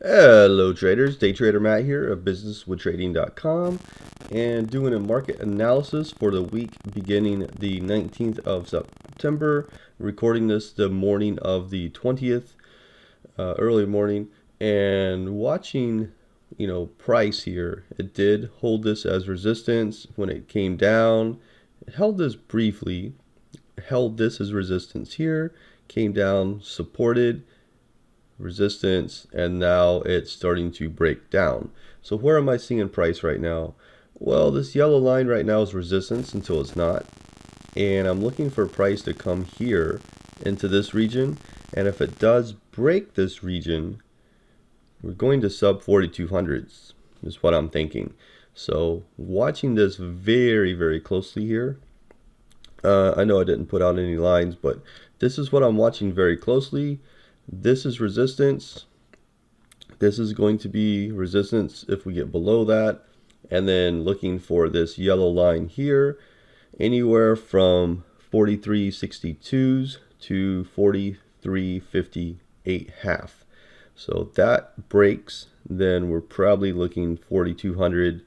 Hello traders, Day Trader Matt here of businesswithtrading.com and doing a market analysis for the week beginning the 19th of September. Recording this the morning of the 20th, early morning, and watching, price here. It did hold this as resistance when it came down. It held this briefly, held this as resistance here, came down, supported, resistance, and now it's starting to break down. So where am I seeing price right now? Well, this yellow line right now is resistance until it's not, and I'm looking for price to come here into this region, and if it does break this region, we're going to sub 4200s is what I'm thinking. So watching this very closely here. I know I didn't put out any lines, but this is what I'm watching very closely. This is resistance. This is going to be resistance if we get below that. And then looking for this yellow line here, anywhere from 43.62s to 43.58 half. So that breaks, then we're probably looking 4200,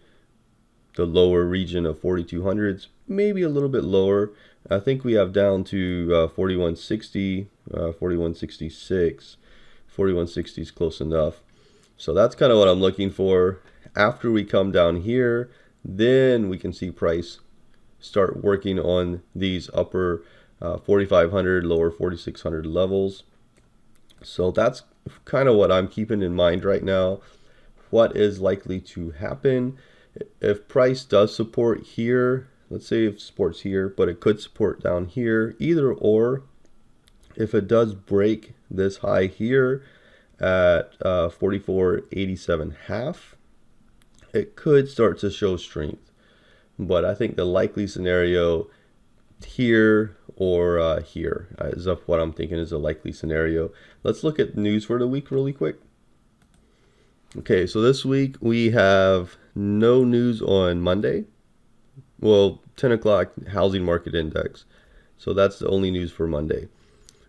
the lower region of 4200s, maybe a little bit lower. I think we have down to 4160, 4166. 4160 is close enough. So that's kind of what I'm looking for. After we come down here, then we can see price start working on these upper 4500, lower 4600 levels. So that's kind of what I'm keeping in mind right now. What is likely to happen if price does support here? Let's say if supports here, but it could support down here, either or. If it does break this high here at 44.87 half, it could start to show strength. But I think the likely scenario here or here is what I'm thinking is a likely scenario. Let's look at news for the week really quick. Okay, so this week we have no news on Monday. Well, 10 o'clock housing market index. So that's the only news for Monday.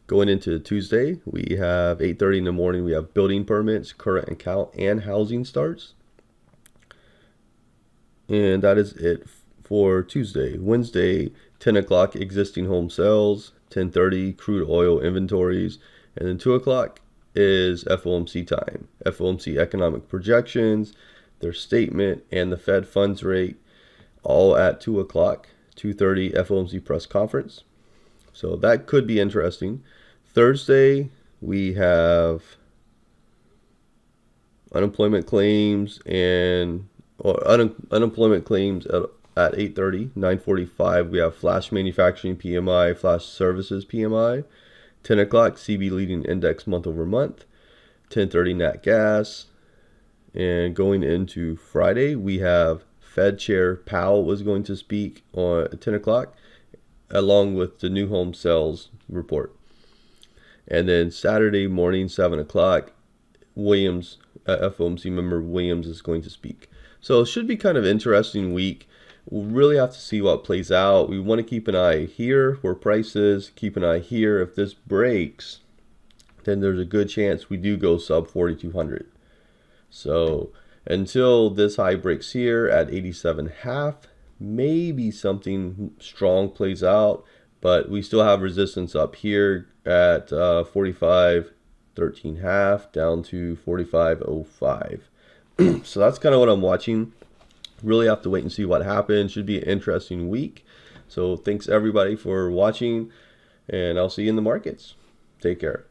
Going into Tuesday, we have 8:30 in the morning. We have building permits, current account, and housing starts. And that is it for Tuesday. Wednesday, 10 o'clock existing home sales, 10:30 crude oil inventories, and then 2 o'clock is FOMC time. FOMC economic projections, their statement, and the Fed funds rate, all at 2 o'clock. 2:30 FOMC press conference. So that could be interesting. Thursday, we have unemployment claims and unemployment claims at 8:30, 9:45. We have flash manufacturing PMI, flash services PMI. 10 o'clock CB leading index month over month. 10:30 nat gas. And going into Friday, we have Fed Chair Powell was going to speak on 10 o'clock, along with the new home sales report. And then Saturday morning, 7 o'clock, Williams, FOMC member Williams is going to speak. So it should be kind of interesting week. We'll really have to see what plays out. We want to keep an eye here where price is, keep an eye here. If this breaks, then there's a good chance we do go sub 4200. So until this high breaks here at 87.5, maybe something strong plays out, but we still have resistance up here at 45.13 half down to 45.05. So that's kind of what I'm watching. Really have to wait and see what happens. Should be an interesting week. So thanks everybody for watching, and I'll see you in the markets. Take care.